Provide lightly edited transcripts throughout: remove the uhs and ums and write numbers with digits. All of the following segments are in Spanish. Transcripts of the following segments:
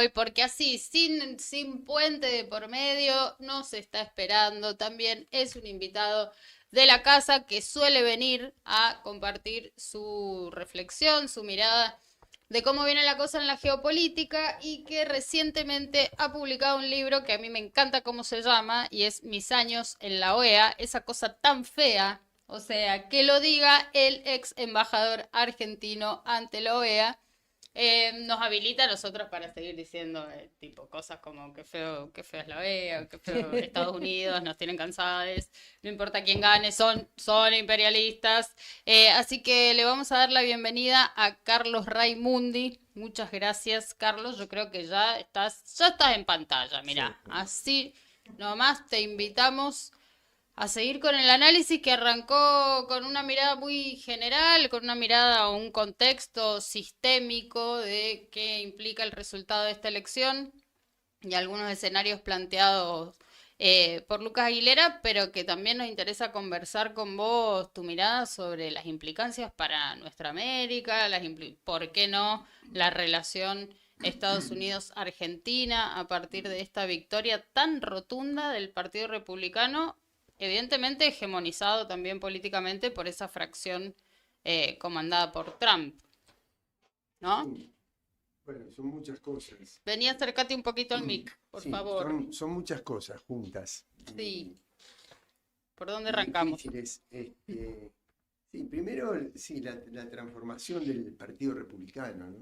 hoy, porque así, sin puente de por medio, nos está esperando. También es un invitado de la casa que suele venir a compartir su reflexión, su mirada de cómo viene la cosa en la geopolítica y que recientemente ha publicado un libro que a mí me encanta cómo se llama y es Mis años en la OEA, esa cosa tan fea, o sea, que lo diga el ex embajador argentino ante la OEA, nos habilita a nosotros para seguir diciendo tipo cosas como qué feo es la OEA, qué feo Estados Unidos, nos tienen cansados, no importa quién gane, son imperialistas. Así que le vamos a dar la bienvenida a Carlos Raimundi. Muchas gracias, Carlos. Yo creo que ya estás en pantalla, Sí. mira, así nomás te invitamos a seguir con el análisis que arrancó con una mirada muy general, con una mirada o un contexto sistémico de qué implica el resultado de esta elección y algunos escenarios planteados por Lucas Aguilera, pero que también nos interesa conversar con vos tu mirada sobre las implicancias para nuestra América, por qué no la relación Estados Unidos-Argentina a partir de esta victoria tan rotunda del Partido Republicano, evidentemente hegemonizado también políticamente por esa fracción comandada por Trump, ¿no? Sí, bueno, son muchas cosas. Vení, acércate un poquito al mic, por Sí, favor. son muchas cosas juntas Sí, ¿por dónde y arrancamos? difíciles. Sí, primero, sí, la transformación del Partido Republicano, ¿no?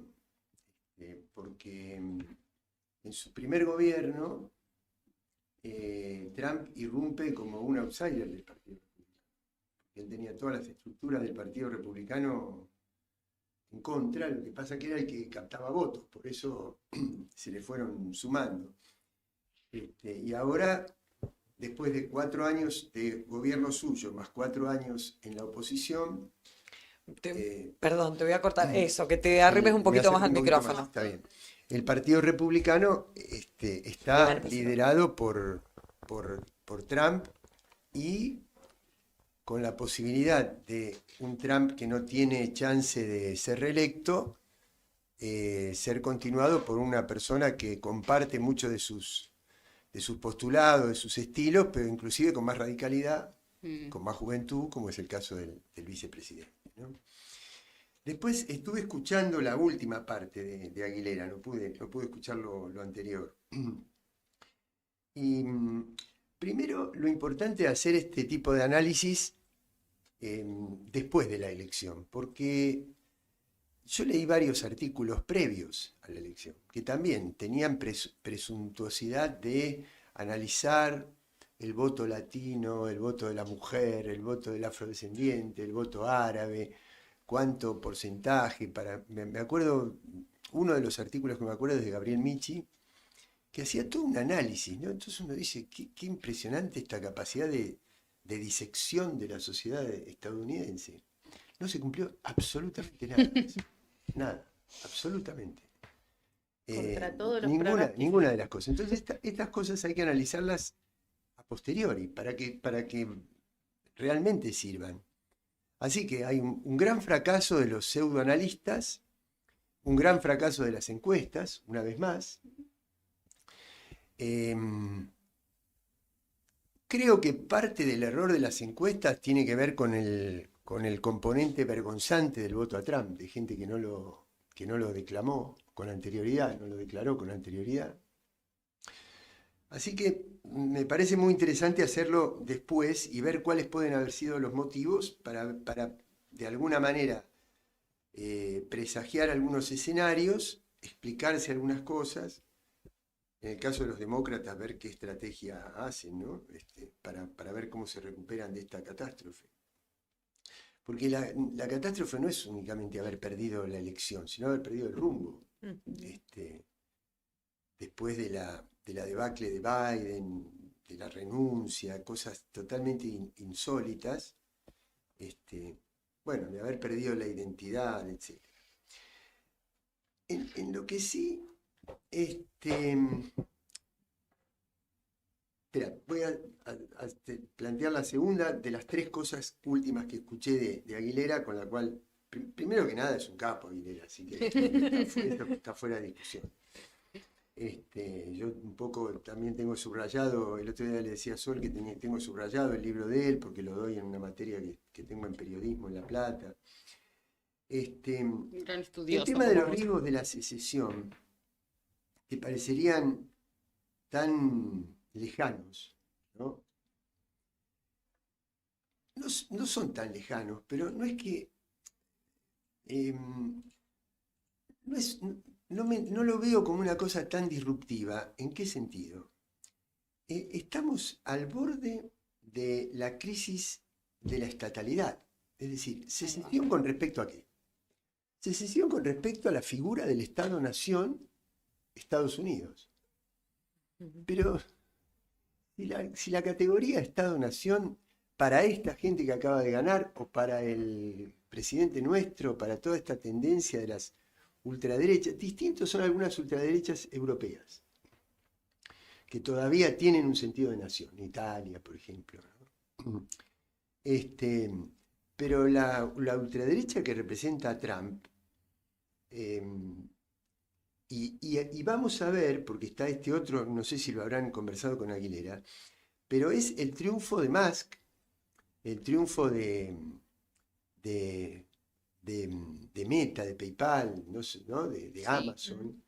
Porque en su primer gobierno, Trump irrumpe como un outsider del Partido Republicano. Él tenía todas las estructuras del Partido Republicano en contra, lo que pasa que era el que captaba votos, por eso se le fueron sumando. Y ahora, después de 4 años de gobierno suyo, más 4 años en la oposición, Perdón, te voy a cortar eso, que te arrimes un me poquito más acerco al un poquito más, micrófono. está bien. El Partido Republicano Ahí va a está empezar. liderado por Trump y con la posibilidad de un Trump que no tiene chance de ser reelecto, ser continuado por una persona que comparte mucho de sus postulados, de sus estilos, pero inclusive con más radicalidad, Mm. con más juventud, como es el caso del vicepresidente, ¿no? Después estuve escuchando la última parte de Aguilera, no pude escuchar lo anterior. Y primero, lo importante es hacer este tipo de análisis después de la elección, porque yo leí varios artículos previos a la elección, que también tenían presuntuosidad de analizar el voto latino, el voto de la mujer, el voto del afrodescendiente, el voto árabe, cuánto porcentaje. Me acuerdo, uno de los artículos que me acuerdo es de Gabriel Michi, que hacía todo un análisis, ¿no? Entonces uno dice, qué impresionante esta capacidad de disección de la sociedad estadounidense. No se cumplió absolutamente nada de eso. Nada, absolutamente. Contra todos los Ninguna pronósticos. de las cosas. Entonces, estas cosas hay que analizarlas a posteriori para que realmente sirvan. Así que hay un gran fracaso de los pseudoanalistas, un gran fracaso de las encuestas, una vez más. Creo que parte del error de las encuestas tiene que ver con el componente vergonzante del voto a Trump, de gente que no lo declamó con anterioridad, no lo declaró con anterioridad. Así que me parece muy interesante hacerlo después y ver cuáles pueden haber sido los motivos para de alguna manera, presagiar algunos escenarios, explicarse algunas cosas. En el caso de los demócratas, ver qué estrategia hacen, ¿no? Para ver cómo se recuperan de esta catástrofe. Porque la catástrofe no es únicamente haber perdido la elección, sino haber perdido el rumbo. Después de la debacle de Biden, de la renuncia, cosas totalmente insólitas, bueno, de haber perdido la identidad, etc. En lo que sí, espera, voy a plantear la segunda de las tres cosas últimas que escuché de Aguilera, con la cual, primero que nada, es un capo Aguilera, así que está fuera de discusión. Yo un poco también tengo subrayado, el otro día le decía a Sol que tengo subrayado el libro de él, porque lo doy en una materia que tengo en periodismo en La Plata. Un gran El estudioso tema de como los vos. riesgos de la secesión, que parecerían tan lejanos, ¿no? No son tan lejanos, pero no es que no, no lo veo como una cosa tan disruptiva. ¿En qué sentido? Estamos al borde de la crisis de la estatalidad. Es decir, Ahí va. secesión con respecto a qué. Secesión con respecto a la figura del Estado-Nación Estados Unidos. Pero si la categoría Estado-Nación para esta gente que acaba de ganar o para el presidente nuestro, para toda esta tendencia de las ultraderechas, distintos son algunas ultraderechas europeas, que todavía tienen un sentido de nación, Italia, por ejemplo, ¿no? Pero la ultraderecha que representa a Trump, eh, y vamos a ver, porque está este otro, no sé si lo habrán conversado con Aguilera, pero es el triunfo de Musk, el triunfo de, de Meta, de PayPal, no sé, ¿no? De Sí. Amazon.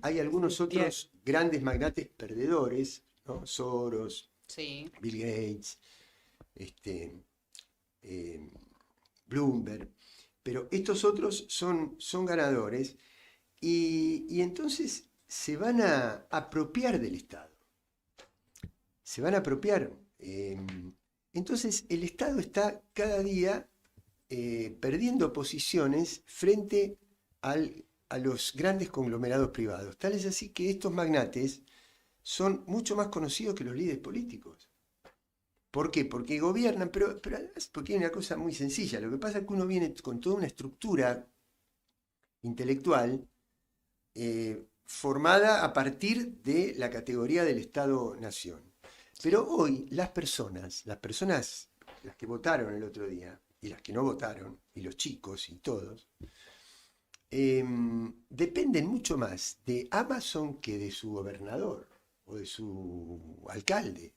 Hay algunos Sí, otros grandes magnates perdedores, ¿no? Soros, Sí. Bill Gates, eh, Bloomberg, pero estos otros son ganadores y entonces se van a apropiar del Estado, se van a apropiar. Entonces el Estado está cada día perdiendo posiciones frente a los grandes conglomerados privados. Tal es así que estos magnates son mucho más conocidos que los líderes políticos. ¿Por qué? Porque gobiernan, pero además porque hay una cosa muy sencilla. Lo que pasa es que uno viene con toda una estructura intelectual formada a partir de la categoría del Estado-Nación. Pero hoy las personas, las que votaron el otro día, y las que no votaron, y los chicos y todos, dependen mucho más de Amazon que de su gobernador o de su alcalde.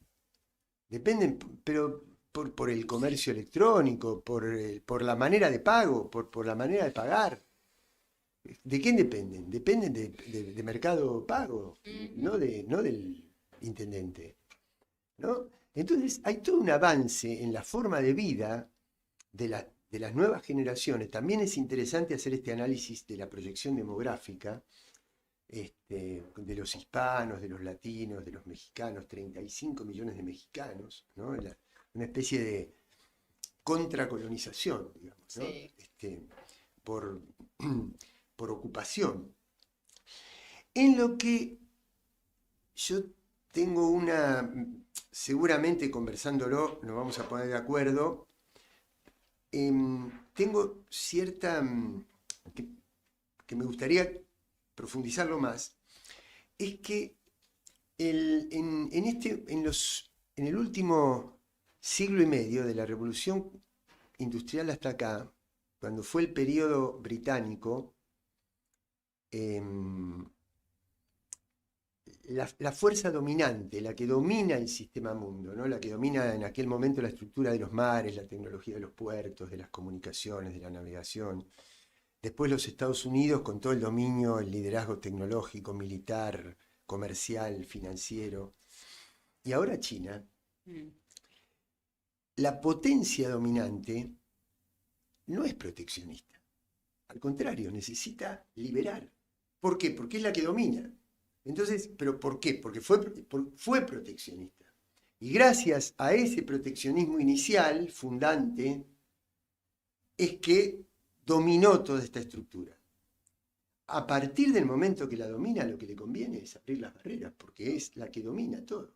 Dependen, pero por el comercio electrónico, por la manera de pago, por la manera de pagar. ¿De quién dependen? Dependen de Mercado Pago, no del intendente, ¿no? Entonces hay todo un avance en la forma de vida de las nuevas generaciones. También es interesante hacer este análisis de la proyección demográfica, de los hispanos, de los latinos, de los mexicanos, 35 millones de mexicanos, ¿no? Una especie de contracolonización, digamos, ¿no? Sí. Por, por ocupación. En lo que yo tengo seguramente conversándolo nos vamos a poner de acuerdo, tengo cierta, que me gustaría profundizarlo más, es que en el último siglo y medio de la revolución industrial hasta acá, cuando fue el periodo británico, la fuerza dominante, la que domina el sistema mundo, ¿no? La que domina en aquel momento la estructura de los mares, la tecnología de los puertos, de las comunicaciones, de la navegación. Después los Estados Unidos con todo el dominio, el liderazgo tecnológico, militar, comercial, financiero. Y ahora China. La potencia dominante no es proteccionista. Al contrario, necesita liberar. ¿Por qué? Porque es la que domina. Entonces, ¿pero por qué? Porque fue proteccionista. Y gracias a ese proteccionismo inicial, fundante, es que dominó toda esta estructura. A partir del momento que la domina, lo que le conviene es abrir las barreras, porque es la que domina todo.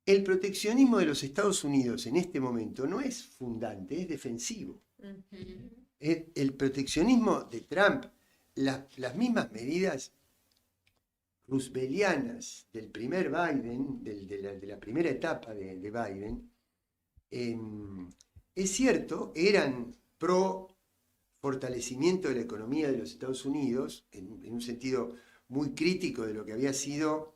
El proteccionismo de los Estados Unidos en este momento no es fundante, es defensivo. El proteccionismo de Trump, las mismas medidas rooseveltianas del primer Biden, de la primera etapa de Biden, es cierto, eran pro fortalecimiento de la economía de los Estados Unidos, en un sentido muy crítico de lo que había sido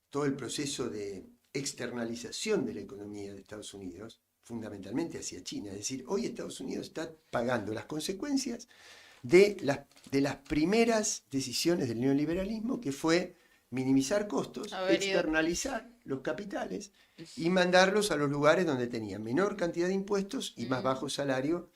todo el proceso de externalización de la economía de Estados Unidos, fundamentalmente hacia China. Es decir, hoy Estados Unidos está pagando las consecuencias de las primeras decisiones del neoliberalismo, que fue minimizar costos, externalizar los capitales y mandarlos a los lugares donde tenían menor cantidad de impuestos y más bajo salario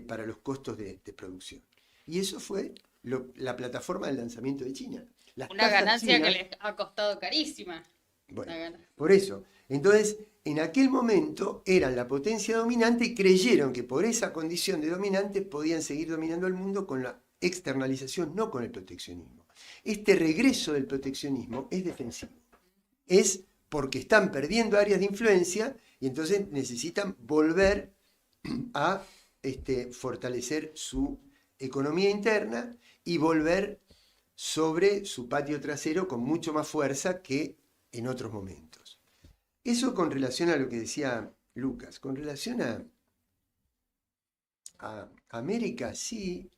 para los costos de producción. Y eso fue la plataforma del lanzamiento de China. Una ganancia que les ha costado carísima. Bueno, por eso. Entonces, en aquel momento eran la potencia dominante y creyeron que por esa condición de dominante podían seguir dominando el mundo con la externalización, no con el proteccionismo. Este regreso del proteccionismo es defensivo. Es porque están perdiendo áreas de influencia y entonces necesitan volver a fortalecer su economía interna y volver sobre su patio trasero con mucho más fuerza que en otros momentos. Eso con relación a lo que decía Lucas. Con relación a América, sí.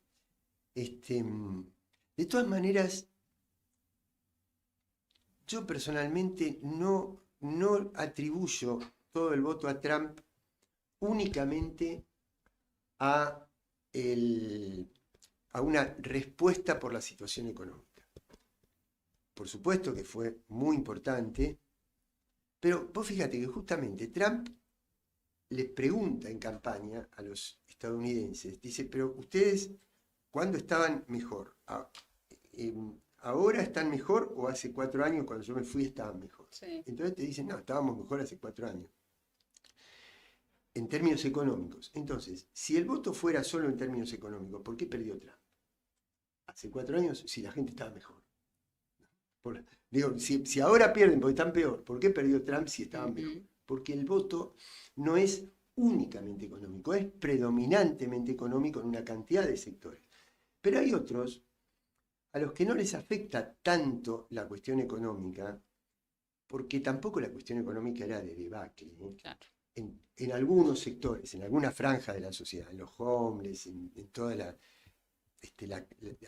De todas maneras, yo personalmente no atribuyo todo el voto a Trump únicamente a una respuesta por la situación económica. Por supuesto que fue muy importante, pero vos fíjate que justamente Trump les pregunta en campaña a los estadounidenses, dice, pero ustedes, ¿cuándo estaban mejor? ¿Ahora están mejor o hace 4 años cuando yo me fui estaban mejor? Sí. Entonces te dicen, no, estábamos mejor hace 4 años. En términos económicos. Entonces, si el voto fuera solo en términos económicos, ¿por qué perdió Trump? Hace 4 años, si la gente estaba mejor. Digo, si ahora pierden porque están peor, ¿por qué perdió Trump si estaban mejor? Porque el voto no es únicamente económico, es predominantemente económico en una cantidad de sectores. Pero hay otros a los que no les afecta tanto la cuestión económica, porque tampoco la cuestión económica era de debacle, ¿eh? Claro. En algunos sectores, en alguna franja de la sociedad, en los homeless, en toda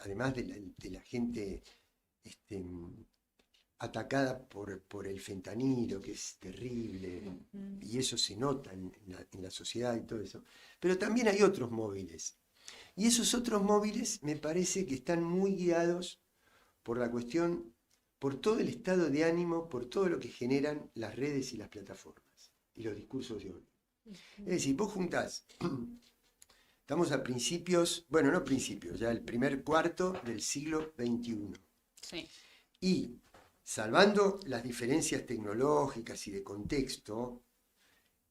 además de la gente atacada por el fentanilo, que es terrible, y eso se nota en la sociedad y todo eso. Pero también hay otros móviles. Y esos otros móviles me parece que están muy guiados por la cuestión, por todo el estado de ánimo, por todo lo que generan las redes y las plataformas, y los discursos de odio. Es decir, vos juntás, estamos a principios, bueno, no principios, ya el primer cuarto del siglo XXI. Sí. Y, salvando las diferencias tecnológicas y de contexto,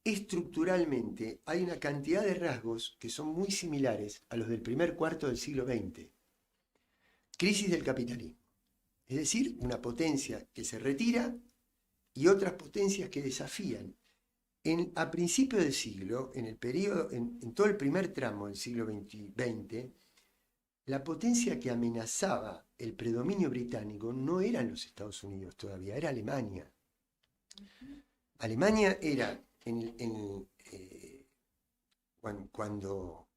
estructuralmente hay una cantidad de rasgos que son muy similares a los del primer cuarto del siglo XX. Crisis del capitalismo. Es decir, una potencia que se retira y otras potencias que desafían. A principios del siglo, en todo el primer tramo del siglo XX, la potencia que amenazaba el predominio británico no eran los Estados Unidos todavía, era Alemania. Alemania era, cuando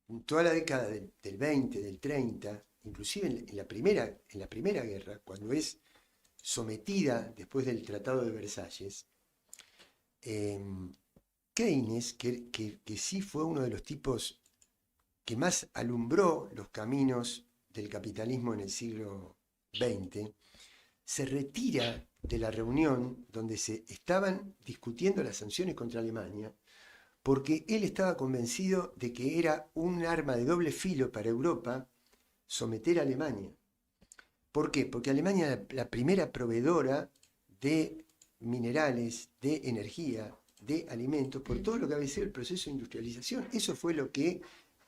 en toda la década del 20, del 30, inclusive en la primera guerra, cuando es sometida después del Tratado de Versalles, Keynes, que sí fue uno de los tipos que más alumbró los caminos del capitalismo en el siglo XX, se retira de la reunión donde se estaban discutiendo las sanciones contra Alemania, porque él estaba convencido de que era un arma de doble filo para Europa someter a Alemania. ¿Por qué? Porque Alemania era la primera proveedora de minerales, de energía, de alimentos, por todo lo que había sido el proceso de industrialización. Eso fue lo que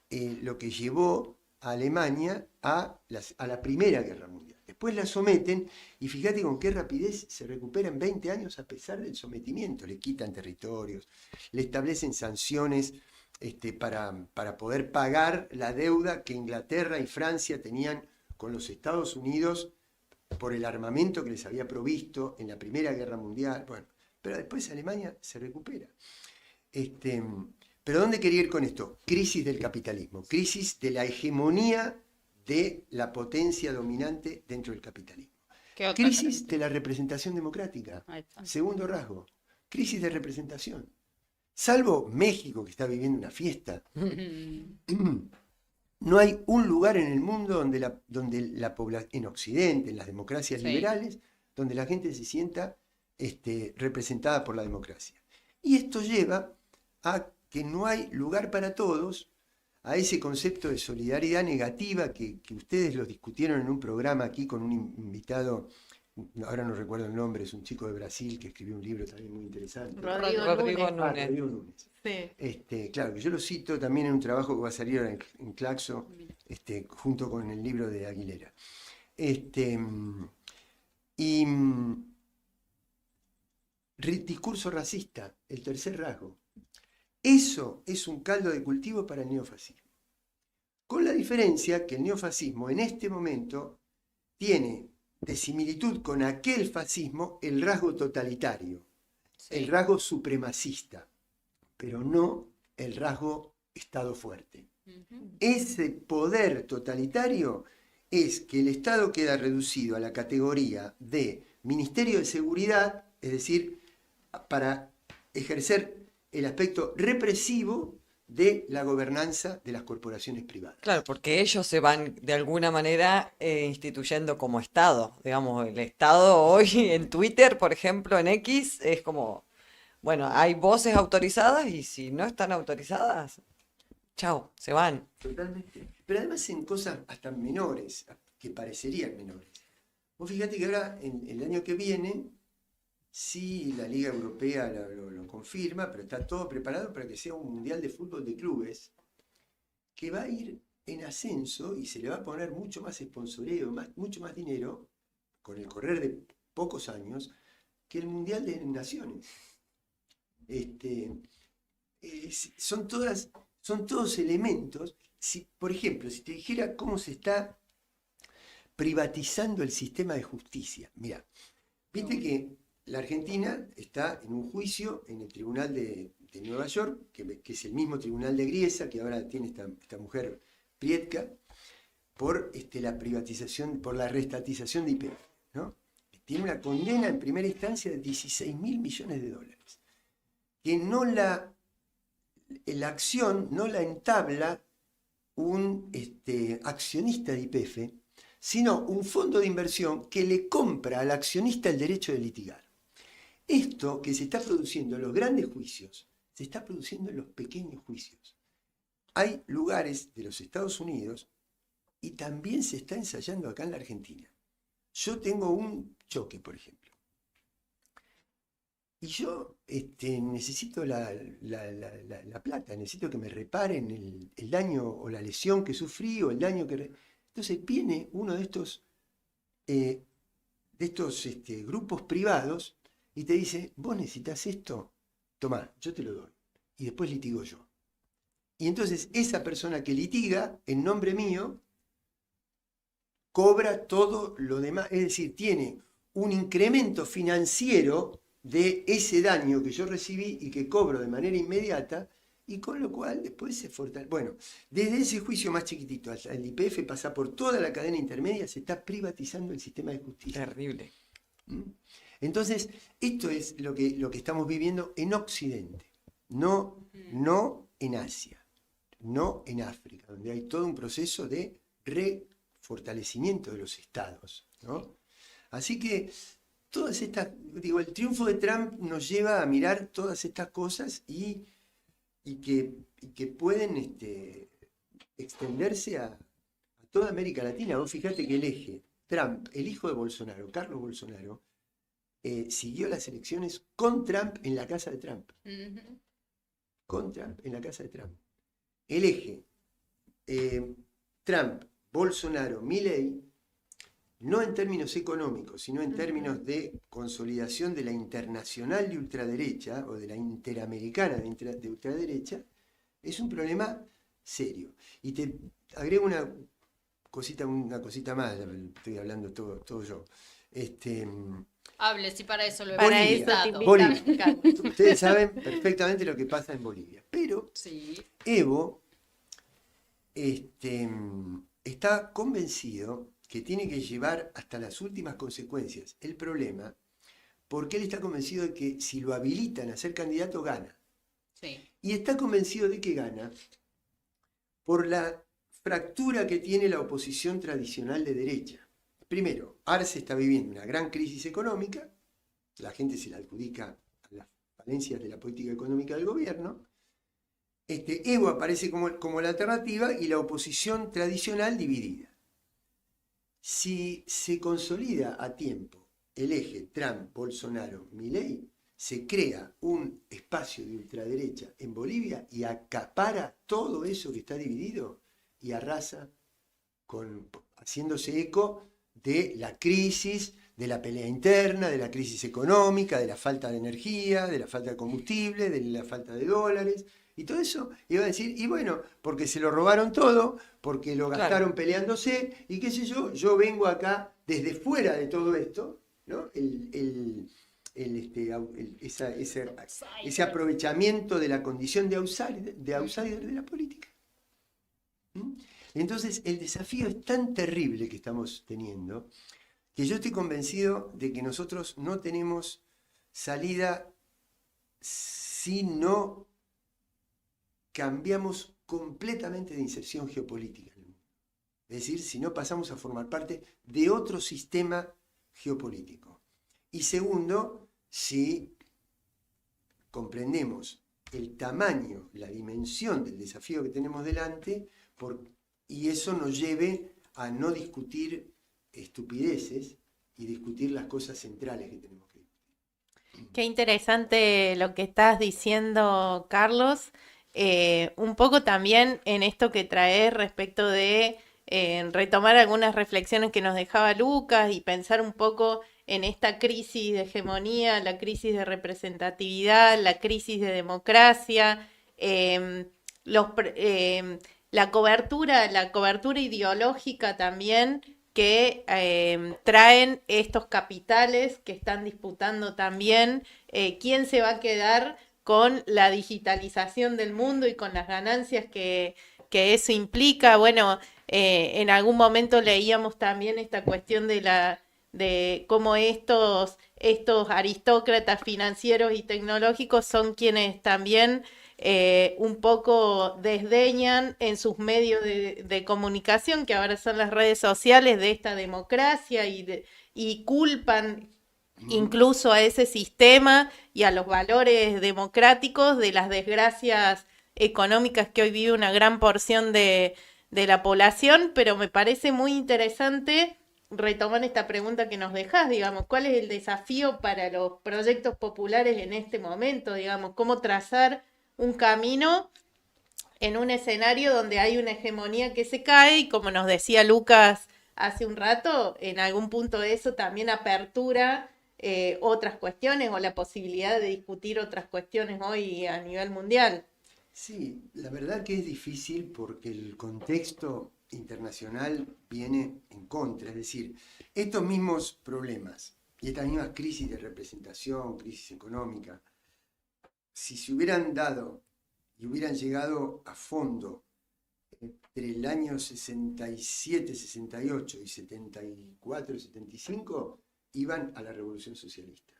llevó a Alemania a la Primera Guerra Mundial. Después la someten y fíjate con qué rapidez se recupera en 20 años a pesar del le quitan territorios, le establecen sanciones para poder pagar la deuda que Inglaterra y Francia tenían con los Estados Unidos por el armamento que les había provisto en la Primera Guerra Mundial. Bueno, pero después Alemania se recupera. Pero ¿dónde quería ir con esto? Crisis del capitalismo, crisis de la hegemonía de la potencia dominante dentro del capitalismo. ¿Qué otra Crisis característica? de la representación democrática. Ahí está. Segundo rasgo, crisis de representación. Salvo México, que está viviendo una fiesta, no hay un lugar en el mundo donde la población, en Occidente, en las democracias Sí. liberales, donde la gente se sienta representada por la democracia. Y esto lleva a que no hay lugar para todos, a ese concepto de solidaridad negativa que ustedes lo discutieron en un programa aquí con un invitado, ahora no recuerdo el nombre, es un chico de Brasil que escribió un libro también muy interesante. Rodrigo Núñez. Rodrigo Núñez. Sí. Claro, que yo lo cito también en un trabajo que va a salir ahora en Claxo, junto con el libro de Aguilera. Y discurso racista, el tercer rasgo. Eso es un caldo de cultivo para el neofascismo. Con la diferencia que el neofascismo en este momento tiene de similitud con aquel fascismo el rasgo totalitario, el rasgo supremacista, pero no el rasgo Estado fuerte. Ese poder totalitario es que el Estado queda reducido a la categoría de Ministerio de Seguridad, es decir, para ejercer el aspecto represivo de la gobernanza de las corporaciones privadas. Claro, porque ellos se van de alguna manera instituyendo como Estado. Digamos, el Estado hoy en Twitter, por ejemplo, en X, es como, bueno, hay voces autorizadas y si no están autorizadas, chao, se van. Totalmente. Pero además en cosas hasta menores, que parecerían menores. Vos fíjate que ahora, en el año que viene, sí, la Liga Europea lo confirma, pero está todo preparado para que sea un mundial de fútbol de clubes que va a ir en ascenso y se le va a poner mucho más sponsoreo, mucho más dinero, con el correr de pocos años, que el Mundial de Naciones. Son todos elementos. Por ejemplo, si te dijera cómo se está privatizando el sistema de justicia. Mira, viste que la Argentina está en un juicio en el Tribunal de Nueva York, que es el mismo Tribunal de Griesa, que ahora tiene esta mujer Prietka, por la privatización, por la reestatización de YPF, ¿no? Tiene una condena en primera instancia de $16.000 millones. Que la acción no la entabla un accionista de YPF, sino un fondo de inversión que le compra al accionista el derecho de litigar. Esto que se está produciendo en los grandes juicios, se está produciendo en los pequeños juicios. Hay lugares de los Estados Unidos y también se está ensayando acá en la Argentina. Yo tengo un choque, por ejemplo. Y yo necesito la plata, necesito que me reparen el daño o la lesión que sufrí o el daño que... Entonces viene uno de estos grupos privados y te dice, vos necesitas esto, tomá, yo te lo doy. Y después litigo yo. Y entonces esa persona que litiga en nombre mío cobra todo lo demás, es decir, tiene un incremento financiero de ese daño que yo recibí y que cobro de manera inmediata, y con lo cual después se fortalece. Bueno, desde ese juicio más chiquitito hasta el YPF pasa por toda la cadena intermedia, se está privatizando el sistema de justicia. Terrible. Entonces, esto es lo que estamos viviendo en Occidente, no en Asia, no en África, donde hay todo un proceso de refortalecimiento de los estados, ¿no? Así que todas estas, el triunfo de Trump nos lleva a mirar todas estas cosas y que pueden extenderse a toda América Latina. Vos fíjate que el eje Trump, el hijo de Bolsonaro, Carlos Bolsonaro, siguió las elecciones con Trump en la casa de Trump. Con Trump en la casa de Trump. El eje Trump, Bolsonaro, Milei, no en términos económicos, sino en términos de consolidación de la internacional de ultraderecha o de la interamericana de ultraderecha, es un problema serio. Y te agrego una cosita más, estoy hablando todo yo. Hable, si para eso lo he Para eso invitado. te invitamos, Bolivia. Carlos. Ustedes saben perfectamente lo que pasa en Bolivia. Pero Sí. Evo está convencido que tiene que llevar hasta las últimas consecuencias el problema, porque él está convencido de que si lo habilitan a ser candidato, gana. Sí. Y está convencido de que gana por la fractura que tiene la oposición tradicional de derecha. Primero, Arce está viviendo una gran crisis económica, la gente se la adjudica a las falencias de la política económica del gobierno. Evo aparece como la alternativa y la oposición tradicional dividida. Si se consolida a tiempo el eje Trump, Bolsonaro, Milei, se crea un espacio de ultraderecha en Bolivia y acapara todo eso que está dividido y arrasa haciéndose eco de la crisis, de la pelea interna, de la crisis económica, de la falta de energía, de la falta de combustible, de la falta de dólares. Y todo eso iba a decir, y bueno, porque se lo robaron todo, porque lo gastaron peleándose, y qué sé yo vengo acá desde fuera de todo esto, ¿no? Ese aprovechamiento de la condición de outsider de la política. Entonces, el desafío es tan terrible que estamos teniendo, que yo estoy convencido de que nosotros no tenemos salida si no cambiamos completamente de inserción geopolítica en el mundo. Es decir, si no pasamos a formar parte de otro sistema geopolítico. Y segundo, si comprendemos el tamaño, la dimensión del desafío que tenemos delante, y eso nos lleve a no discutir estupideces y discutir las cosas centrales que tenemos que discutir. Qué interesante lo que estás diciendo, Carlos. Un poco también en esto que traes respecto de retomar algunas reflexiones que nos dejaba Lucas y pensar un poco en esta crisis de hegemonía, la crisis de representatividad, la crisis de democracia, la cobertura ideológica también que traen estos capitales que están disputando también quién se va a quedar con la digitalización del mundo y con las ganancias que eso implica. Bueno, en algún momento leíamos también esta cuestión de cómo estos aristócratas financieros y tecnológicos son quienes también un poco desdeñan en sus medios de comunicación, que ahora son las redes sociales, de esta democracia y culpan incluso a ese sistema y a los valores democráticos de las desgracias económicas que hoy vive una gran porción de la población, pero me parece muy interesante retomar esta pregunta que nos dejás, digamos, ¿cuál es el desafío para los proyectos populares en este momento? Digamos, ¿cómo trazar un camino en un escenario donde hay una hegemonía que se cae y, como nos decía Lucas hace un rato, en algún punto eso también apertura otras cuestiones o la posibilidad de discutir otras cuestiones hoy a nivel mundial? Sí, la verdad que es difícil porque el contexto internacional viene en contra, es decir, estos mismos problemas y estas mismas crisis de representación, crisis económica, si se hubieran dado y hubieran llegado a fondo entre el año 67, 68 y 74, 75, iban a la revolución socialista.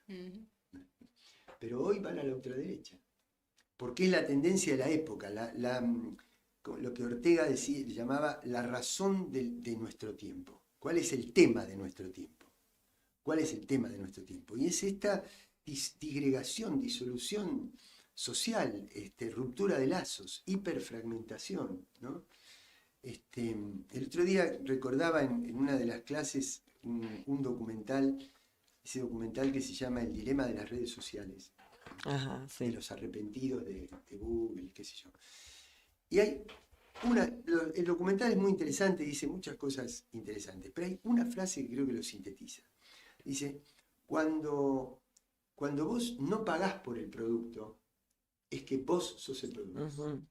Pero hoy van a la ultraderecha, porque es la tendencia de la época, lo que Ortega llamaba la razón de nuestro tiempo. ¿Cuál es el tema de nuestro tiempo? ¿Cuál es el tema de nuestro tiempo? Y es esta disgregación, disolución social, ruptura de lazos, hiperfragmentación, ¿no? El otro día recordaba en una de las clases un documental, ese documental que se llama El dilema de las redes sociales. Ajá, sí. De los arrepentidos de Google, qué sé yo. Y hay el documental es muy interesante, dice muchas cosas interesantes, pero hay una frase que creo que lo sintetiza. Dice, cuando vos no pagás por el producto, es que vos sos el producto.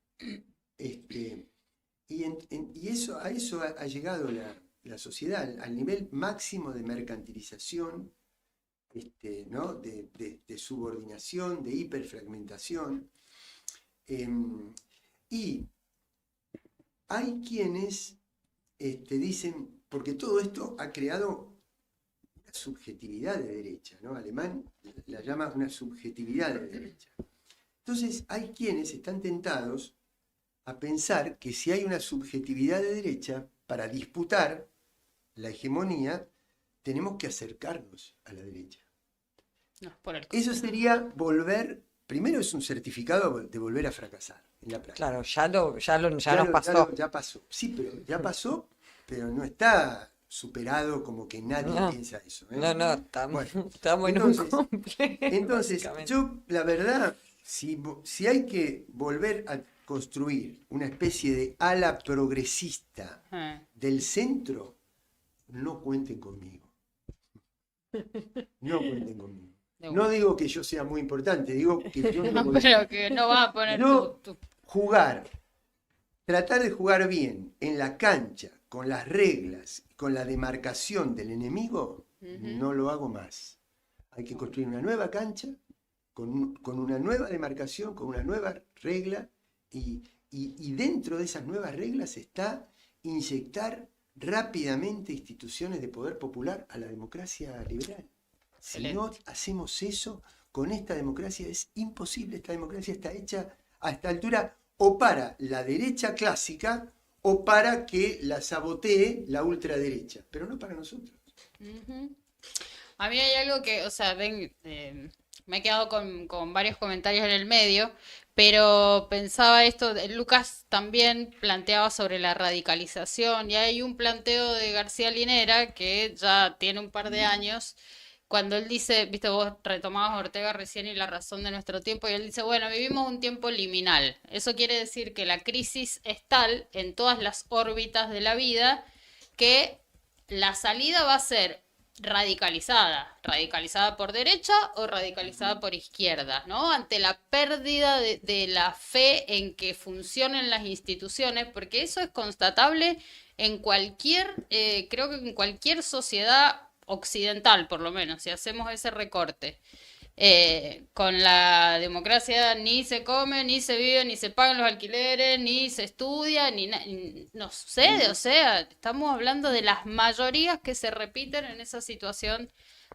Y eso, a eso ha llegado la sociedad, al nivel máximo de mercantilización, ¿no? de subordinación, de hiperfragmentación. Y hay quienes dicen, porque todo esto ha creado una subjetividad de derecha, ¿no? Alemán la llama una subjetividad de derecha. Entonces hay quienes están tentados a pensar que si hay una subjetividad de derecha, para disputar la hegemonía, tenemos que acercarnos a la derecha. No, por el Eso sería volver, primero es un certificado de volver a fracasar en la práctica. Claro, ya nos pasó. Ya pasó. Sí, pero ya pasó, pero no está superado como que nadie No. piensa eso. No, estamos, Bueno, estamos en un entonces, complejo, Entonces, básicamente. yo, la verdad, si hay que volver a construir una especie de ala progresista del centro, no cuenten conmigo. No cuenten conmigo. No digo que yo sea muy importante, digo que yo no voy- Pero que no vas a poner Yo- tu... tratar de jugar bien en la cancha, con las reglas, con la demarcación del enemigo, no lo hago más. Hay que construir una nueva cancha, con una nueva demarcación, con una nueva regla, y dentro de esas nuevas reglas está inyectar rápidamente instituciones de poder popular a la democracia liberal. Si no hacemos eso, con esta democracia es imposible. Esta democracia está hecha a esta altura o para la derecha clásica o para que la sabotee la ultraderecha, pero no para nosotros. Ujú. A mí hay algo que, o sea, me he quedado con varios comentarios en el medio, pero pensaba esto, Lucas también planteaba sobre la radicalización y hay un planteo de García Linera que ya tiene un par de años, cuando él dice, viste, vos retomabas a Ortega recién y la razón de nuestro tiempo, y él dice, bueno, vivimos un tiempo liminal. Eso quiere decir que la crisis es tal en todas las órbitas de la vida que la salida va a ser radicalizada por derecha o radicalizada por izquierda, ¿no? Ante la pérdida de la fe en que funcionen las instituciones, porque eso es constatable en creo que en cualquier sociedad occidental, por lo menos, si hacemos ese recorte. Con la democracia ni se come, ni se vive, ni se pagan los alquileres, ni se estudia, no sucede. O sea, estamos hablando de las mayorías que se repiten en esa situación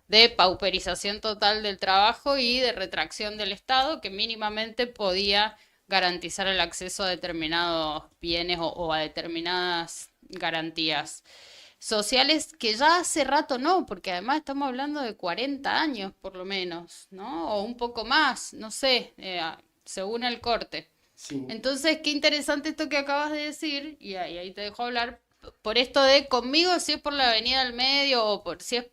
de pauperización total del trabajo y de retracción del Estado que mínimamente podía garantizar el acceso a determinados bienes o a determinadas garantías sociales que ya hace rato no, porque además estamos hablando de 40 años por lo menos, ¿no? O un poco más, no sé, según el corte. Sí. Entonces, qué interesante esto que acabas de decir, y ahí te dejo hablar, por esto de conmigo, si es por la avenida del medio o si es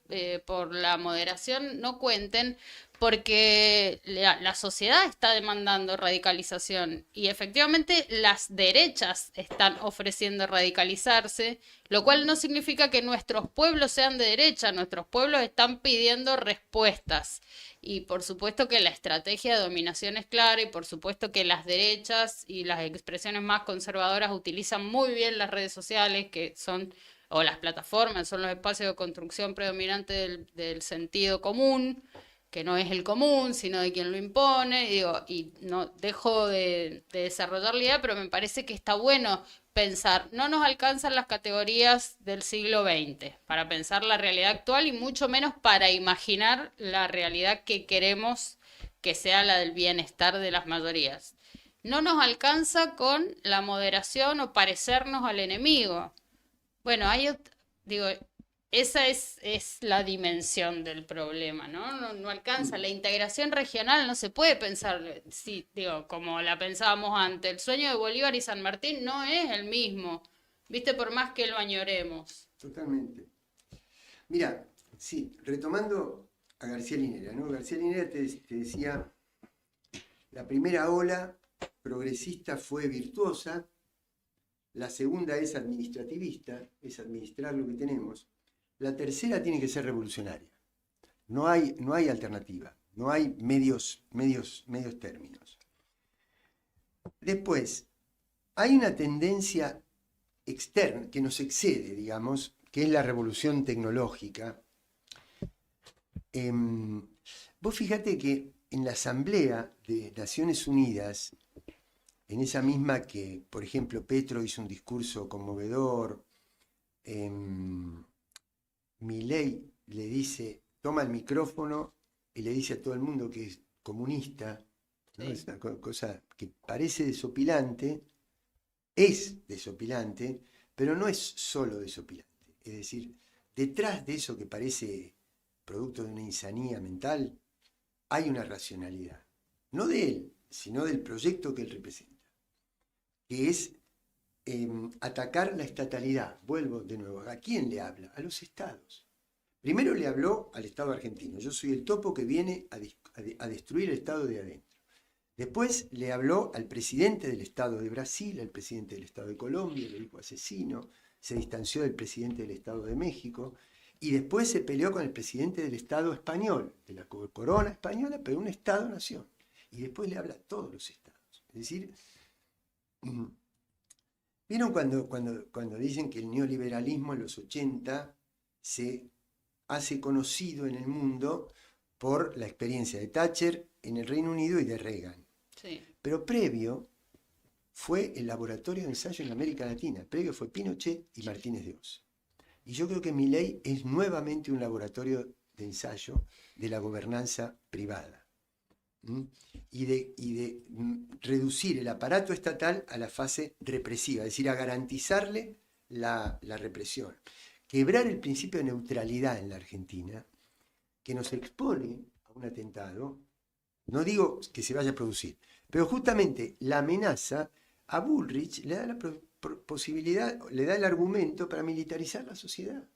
por la moderación, no cuenten, porque la sociedad está demandando radicalización y efectivamente las derechas están ofreciendo radicalizarse, lo cual no significa que nuestros pueblos sean de derecha, nuestros pueblos están pidiendo respuestas. Y por supuesto que la estrategia de dominación es clara y por supuesto que las derechas y las expresiones más conservadoras utilizan muy bien las redes sociales, que son, o las plataformas, son los espacios de construcción predominantes del sentido común, que no es el común, sino de quien lo impone, y no dejo de desarrollar la idea, pero me parece que está bueno pensar, no nos alcanzan las categorías del siglo XX para pensar la realidad actual y mucho menos para imaginar la realidad que queremos que sea la del bienestar de las mayorías. No nos alcanza con la moderación o parecernos al enemigo. Bueno, esa es la dimensión del problema, ¿no? No alcanza. La integración regional no se puede pensar, sí, como la pensábamos antes. El sueño de Bolívar y San Martín no es el mismo, ¿viste? Por más que lo añoremos. Totalmente. Mira, sí, retomando a García Linera, ¿no? García Linera te decía, la primera ola progresista fue virtuosa, la segunda es administrativista, es administrar lo que tenemos, la tercera tiene que ser revolucionaria. No hay alternativa, no hay medios términos. Después, hay una tendencia externa que nos excede, digamos, que es la revolución tecnológica. Vos fíjate que en la Asamblea de Naciones Unidas, en esa misma que, por ejemplo, Petro hizo un discurso conmovedor, Milei le dice, toma el micrófono y le dice a todo el mundo que es comunista, ¿no? Sí. Es una cosa que parece desopilante, pero no es solo desopilante. Es decir, detrás de eso que parece producto de una insanía mental, hay una racionalidad. No de él, sino del proyecto que él representa, que es atacar la estatalidad. Vuelvo de nuevo. ¿A quién le habla? A los estados. Primero le habló al Estado argentino. Yo soy el topo que viene a destruir el Estado de adentro. Después le habló al presidente del Estado de Brasil, al presidente del Estado de Colombia, le dijo asesino, se distanció del presidente del Estado de México, y después se peleó con el presidente del Estado español, de la corona española, pero un Estado-nación. Y después le habla a todos los estados. Es decir, ¿vieron cuando dicen que el neoliberalismo en los 80 se hace conocido en el mundo por la experiencia de Thatcher en el Reino Unido y de Reagan? Sí. Pero previo fue el laboratorio de ensayo en América Latina. Previo fue Pinochet y Martínez de Oz. Y yo creo que Milei es nuevamente un laboratorio de ensayo de la gobernanza privada. Y de reducir el aparato estatal a la fase represiva, es decir, a garantizarle la represión. Quebrar el principio de neutralidad en la Argentina, que nos expone a un atentado, no digo que se vaya a producir, pero justamente la amenaza a Bullrich le da la posibilidad, le da el argumento para militarizar la sociedad.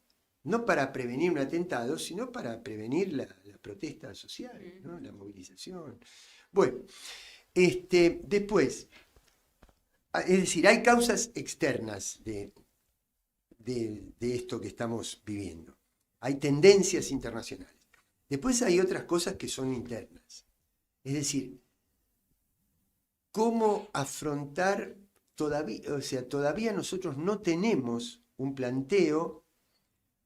No para prevenir un atentado, sino para prevenir la protesta social, ¿no? La movilización. Bueno, después, es decir, hay causas externas de esto que estamos viviendo. Hay tendencias internacionales. Después hay otras cosas que son internas. Es decir, cómo afrontar todavía nosotros no tenemos un planteo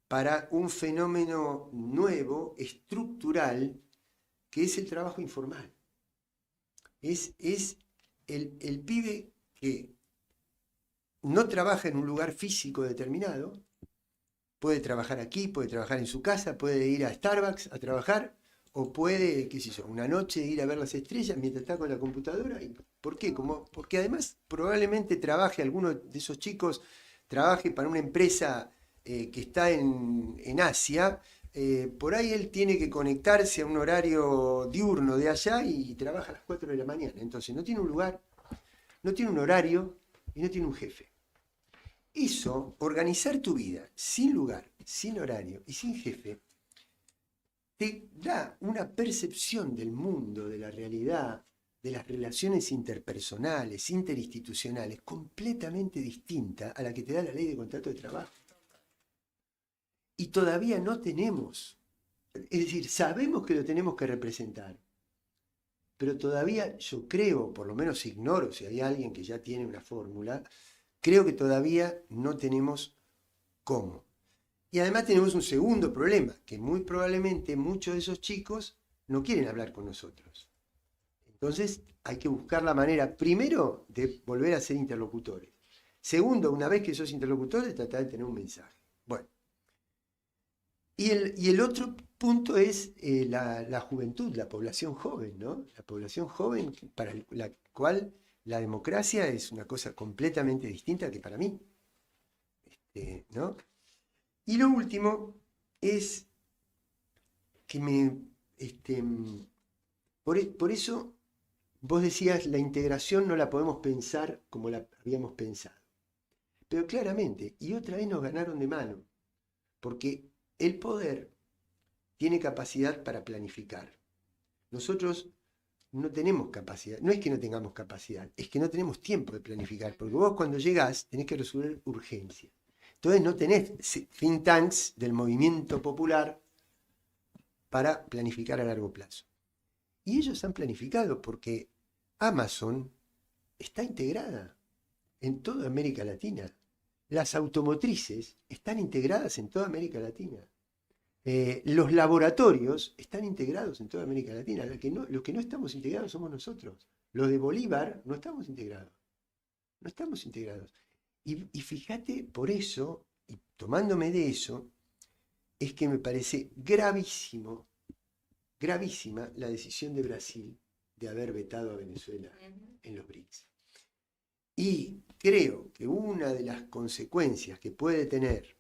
para un fenómeno nuevo, estructural, que es el trabajo informal. Es el pibe que no trabaja en un lugar físico determinado, puede trabajar aquí, puede trabajar en su casa, puede ir a Starbucks a trabajar, o puede, qué sé yo, una noche ir a ver las estrellas mientras está con la computadora. ¿Por qué? Porque además probablemente alguno de esos chicos trabaje para una empresa que está en Asia. Por ahí él tiene que conectarse a un horario diurno de allá y trabaja a las 4 de la mañana. Entonces no tiene un lugar, no tiene un horario y no tiene un jefe. Eso, organizar tu vida sin lugar, sin horario y sin jefe, te da una percepción del mundo, de la realidad, de las relaciones interpersonales, interinstitucionales, completamente distinta a la que te da la ley de contrato de trabajo. Y todavía no tenemos, es decir, sabemos que lo tenemos que representar, pero todavía yo creo, por lo menos ignoro si hay alguien que ya tiene una fórmula, creo que todavía no tenemos cómo. Y además tenemos un segundo problema, que muy probablemente muchos de esos chicos no quieren hablar con nosotros. Entonces hay que buscar la manera, primero, de volver a ser interlocutores. Segundo, una vez que sos interlocutores, tratar de tener un mensaje. Bueno. Y el otro punto es la juventud, la población joven, ¿no? La población joven para la cual la democracia es una cosa completamente distinta que para mí, ¿no? Y lo último es que por eso vos decías, la integración no la podemos pensar como la habíamos pensado. Pero claramente, y otra vez nos ganaron de mano, porque el poder tiene capacidad para planificar. Nosotros no tenemos capacidad, no es que no tengamos capacidad, es que no tenemos tiempo de planificar, porque vos cuando llegás tenés que resolver urgencias. Entonces no tenés think tanks del movimiento popular para planificar a largo plazo. Y ellos han planificado porque Amazon está integrada en toda América Latina. Las automotrices están integradas en toda América Latina. Los laboratorios están integrados en toda América Latina. Los que no estamos integrados somos nosotros. Los de Bolívar no estamos integrados. No estamos integrados. Y fíjate, por eso, y tomándome de eso, es que me parece gravísima la decisión de Brasil de haber vetado a Venezuela en los BRICS. Y creo que una de las consecuencias que puede tener,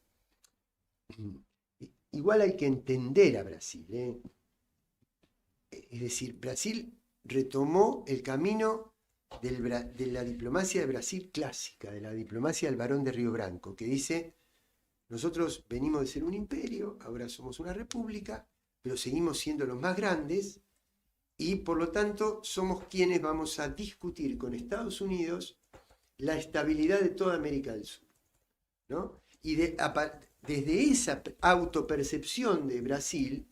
igual hay que entender a Brasil, es decir, Brasil retomó el camino de la diplomacia de Brasil clásica, de la diplomacia del Barón de Río Branco, que dice, nosotros venimos de ser un imperio, ahora somos una república, pero seguimos siendo los más grandes y por lo tanto somos quienes vamos a discutir con Estados Unidos la estabilidad de toda América del Sur, ¿no? Y desde esa autopercepción de Brasil,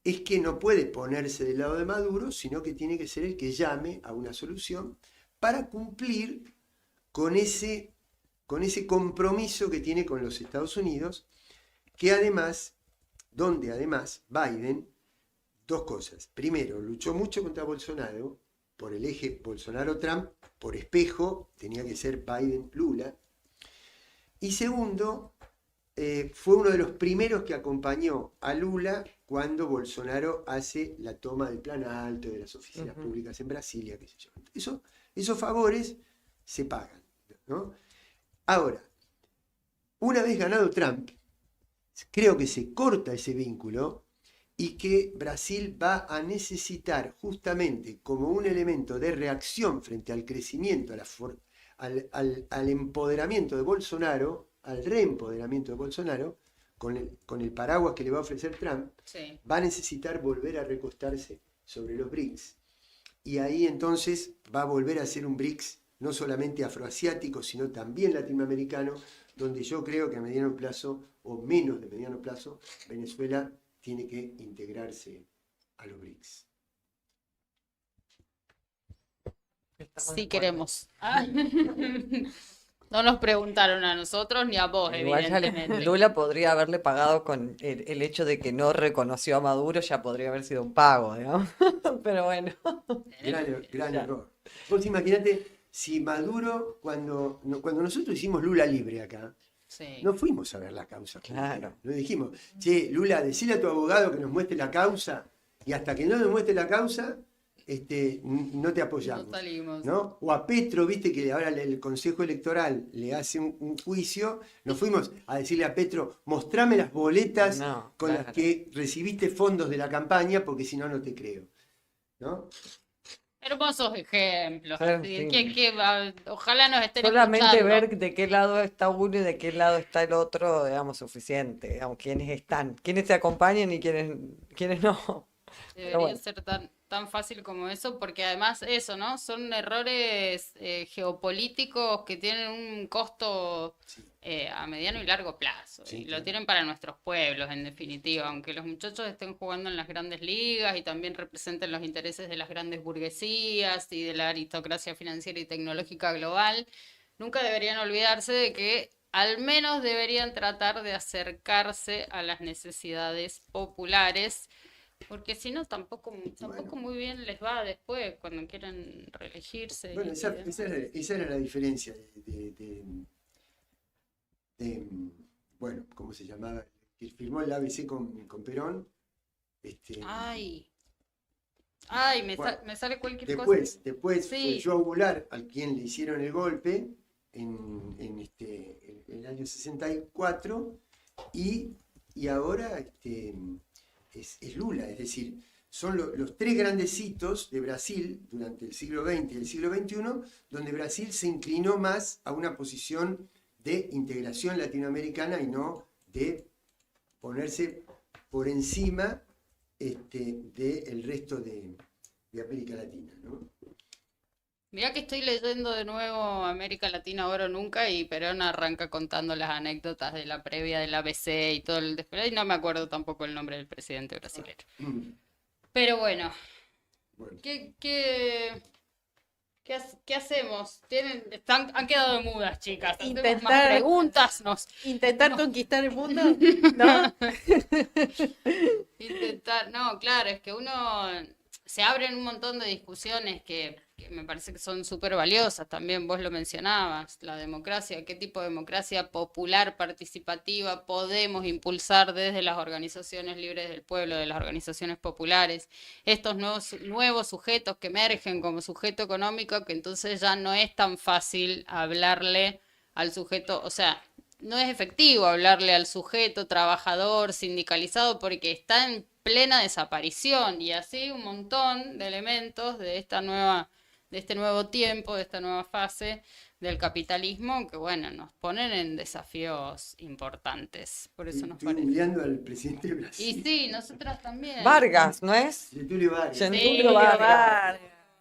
es que no puede ponerse del lado de Maduro, sino que tiene que ser el que llame a una solución para cumplir con ese compromiso que tiene con los Estados Unidos, que donde además Biden, dos cosas. Primero, luchó mucho contra Bolsonaro, por el eje Bolsonaro-Trump, por espejo, tenía que ser Biden-Lula. Y segundo, fue uno de los primeros que acompañó a Lula cuando Bolsonaro hace la toma del Plan Alto, de las oficinas públicas en Brasilia, qué sé yo. Esos favores se pagan, ¿no? Ahora, una vez ganado Trump, creo que se corta ese vínculo y que Brasil va a necesitar justamente como un elemento de reacción frente al crecimiento, al empoderamiento de Bolsonaro, al reempoderamiento de Bolsonaro, con el paraguas que le va a ofrecer Trump, Sí. va a necesitar volver a recostarse sobre los BRICS. Y ahí entonces va a volver a ser un BRICS no solamente afroasiático, sino también latinoamericano, donde yo creo que a mediano plazo, o menos de mediano plazo, Venezuela tiene que integrarse a los BRICS. Sí queremos. No nos preguntaron a nosotros ni a vos, Igual ya evidentemente. Lula podría haberle pagado con el hecho de que no reconoció a Maduro, ya podría haber sido un pago, digamos. Pero bueno. Gran error. Vos imaginate, si Maduro, cuando nosotros hicimos Lula libre acá, Sí. no fuimos a ver la causa. Claro. No dijimos, che, Lula, decile a tu abogado que nos muestre la causa, y hasta que no nos muestre la causa, no te apoyamos. No salimos. ¿No? O a Petro, viste que ahora el Consejo Electoral le hace un juicio, nos fuimos a decirle a Petro, mostrame las boletas No, con las claro. que recibiste fondos de la campaña, porque si no, no te creo. ¿No? Hermosos ejemplos. Claro, así, sí. ojalá nos estén Solamente escuchando. ver de qué lado está uno y de qué lado está el otro, digamos, suficiente. Digamos, quiénes están, quiénes te acompañan y quiénes no. Debería bueno. ser tan fácil como eso, porque además eso, ¿no? Son errores geopolíticos que tienen un costo a mediano y largo plazo. Sí, Y lo claro. tienen para nuestros pueblos, en definitiva. Aunque los muchachos estén jugando en las grandes ligas y también representen los intereses de las grandes burguesías y de la aristocracia financiera y tecnológica global, nunca deberían olvidarse de que al menos deberían tratar de acercarse a las necesidades populares, porque si no, tampoco muy bien les va después cuando quieran reelegirse. Bueno, y esa demás. era la diferencia bueno, ¿cómo se llamaba? Que firmó el ABC con Perón. Ay, Bueno, me sale cualquier cosa. Después Sí. fue Joe Goulart al quien le hicieron el golpe en el año 64 y ahora es Lula, es decir, son los tres grandes hitos de Brasil durante el siglo XX y el siglo XXI, donde Brasil se inclinó más a una posición de integración latinoamericana y no de ponerse por encima del resto de América Latina, ¿no? Mirá que estoy leyendo de nuevo América Latina ahora o nunca y Perón arranca contando las anécdotas de la previa del ABC y todo el despegue y no me acuerdo tampoco el nombre del presidente brasileño. Pero bueno, Bueno, ¿qué hacemos? Han quedado mudas, chicas. ¿Hacemos más Intentar- preguntas? Intentar conquistar el mundo, ¿no? Intentar, no, claro, es que uno se abren un montón de discusiones que me parece que son súper valiosas. También vos lo mencionabas, la democracia, qué tipo de democracia popular, participativa podemos impulsar desde las organizaciones libres del pueblo, de las organizaciones populares, estos nuevos sujetos que emergen como sujeto económico, que entonces ya no es tan fácil hablarle al sujeto, o sea, no es efectivo hablarle al sujeto trabajador, sindicalizado, porque está en plena desaparición, y así un montón de elementos de este nuevo tiempo, de esta nueva fase del capitalismo, que bueno, nos ponen en desafíos importantes. Por eso nos Estoy parece. googleando al presidente de Y Brasil. sí, nosotras también. Vargas, ¿no es? Getúlio Vargas. Gentulio Sí, Vargas.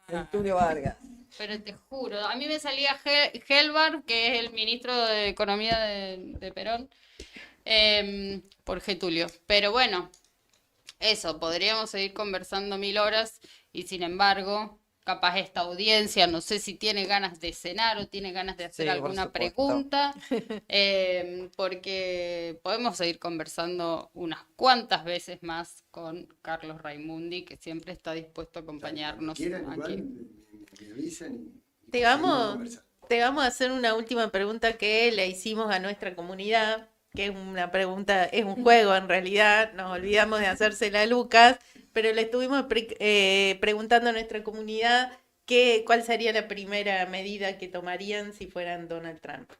Gentulio Vargas. Pero te juro, a mí me salía Helvar, que es el ministro de Economía de Perón, por Getulio. Pero bueno, eso, podríamos seguir conversando 1000 horas y sin embargo, capaz esta audiencia, no sé si tiene ganas de cenar o tiene ganas de hacer Sí, por alguna supuesto. pregunta, porque podemos seguir conversando unas cuantas veces más con Carlos Raimundi, que siempre está dispuesto a acompañarnos Quieran, igual, aquí. me avisan y Te seguimos vamos, conversando. te vamos a hacer una última pregunta que le hicimos a nuestra comunidad, que es una pregunta, es un juego en realidad, nos olvidamos de hacérsela a Lucas, pero le estuvimos preguntando a nuestra comunidad cuál sería la primera medida que tomarían si fueran Donald Trump.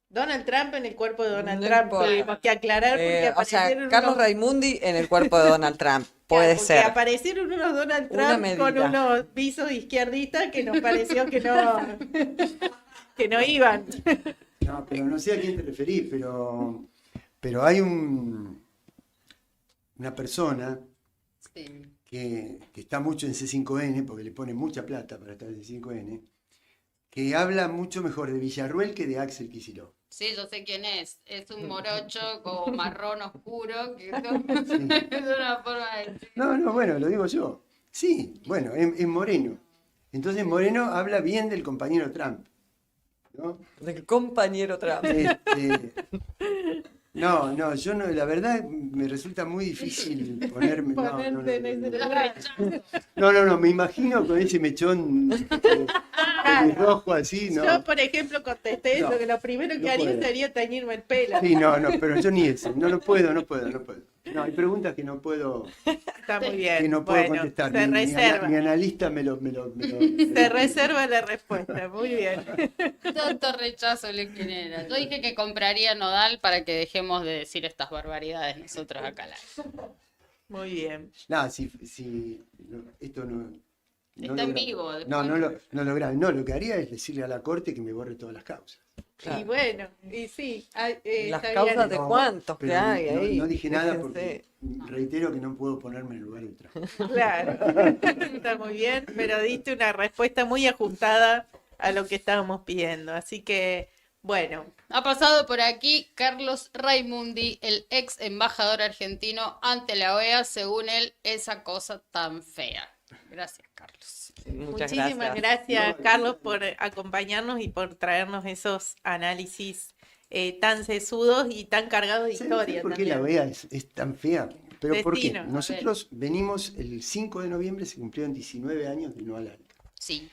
Donald Trump en el cuerpo de Donald No Trump, importa. tuvimos que aclarar porque O sea, aparecieron Carlos unos... Raimundi en el cuerpo de Donald Trump. Puede Porque ser. aparecieron unos Donald Una Trump con medida. unos visos izquierdistas que nos pareció que no iban. No, pero no sé a quién te referís, pero hay una persona Sí. que está mucho en C5N, porque le pone mucha plata para estar en C5N, que habla mucho mejor de Villarruel que de Axel Kicillof. Sí, yo sé quién es. Es un morocho como marrón oscuro, que es una forma de decir. No, bueno, lo digo yo. Sí, bueno, es Moreno. Entonces Moreno habla bien del compañero Trump, ¿no? Del compañero Trump. No, yo no, la verdad me resulta muy difícil ponerme. Ponerte en ese lugar. No, me imagino con ese mechón rojo así, ¿no? Yo, por ejemplo, contesté eso, No, que lo primero que no haría puedo. sería teñirme el pelo. Sí, no, pero yo ni eso. No puedo. No, hay preguntas que no puedo, Está muy bien. que no puedo Bueno, contestar. se reserva. Mi analista me lo Se reserva la respuesta. Muy bien. Tanto rechazo le genera. Yo dije que compraría Nodal para que dejemos de decir estas barbaridades nosotros acá. Muy bien. No, esto no Está en vivo. No lo graben. No, lo que haría es decirle a la corte que me borre todas las causas. Claro. Y bueno, y sí. Las está causas bien. de No, cuántos que pero hay ahí. no dije nada Fíjense. porque reitero que no puedo ponerme en el lugar de Trump. Claro. Está muy bien, pero diste una respuesta muy ajustada a lo que estábamos pidiendo. Así que, bueno. Ha pasado por aquí Carlos Raimundi, el ex embajador argentino ante la OEA, según él, esa cosa tan fea. Gracias, Carlos. Muchas Muchísimas gracias, Carlos, por acompañarnos y por traernos esos análisis tan sesudos y tan cargados de ¿Saben historia por qué la también. OEA es tan fea? Pero ¿por qué? Destino, a ver. Nosotros venimos, el 5 de noviembre se cumplieron 19 años del No al ALCA. Sí.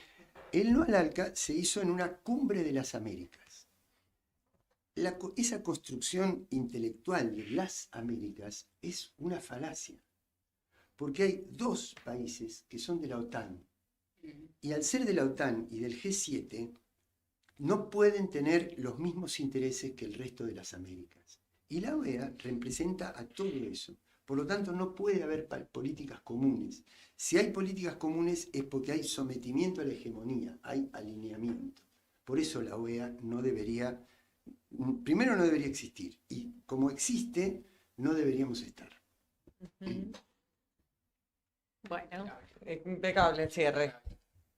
El No al ALCA se hizo en una cumbre de las Américas. Esa construcción intelectual de las Américas es una falacia, porque hay dos países que son de la OTAN, y al ser de la OTAN y del G7, no pueden tener los mismos intereses que el resto de las Américas. Y la OEA representa a todo eso. Por lo tanto, no puede haber políticas comunes. Si hay políticas comunes es porque hay sometimiento a la hegemonía, hay alineamiento. Por eso la OEA no debería, primero no debería existir, y como existe, no deberíamos estar. Ujú. Bueno, Impecable el cierre.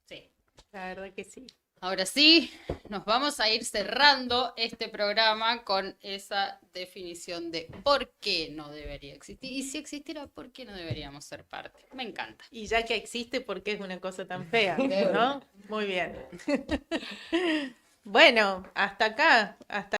Sí. la verdad que sí. Ahora sí, nos vamos a ir cerrando este programa con esa definición de por qué no debería existir. Y si existiera, ¿por qué no deberíamos ser parte? Me encanta. Y ya que existe, ¿por qué es una cosa tan fea? ¿No? Muy bien. Bueno, hasta acá. Hasta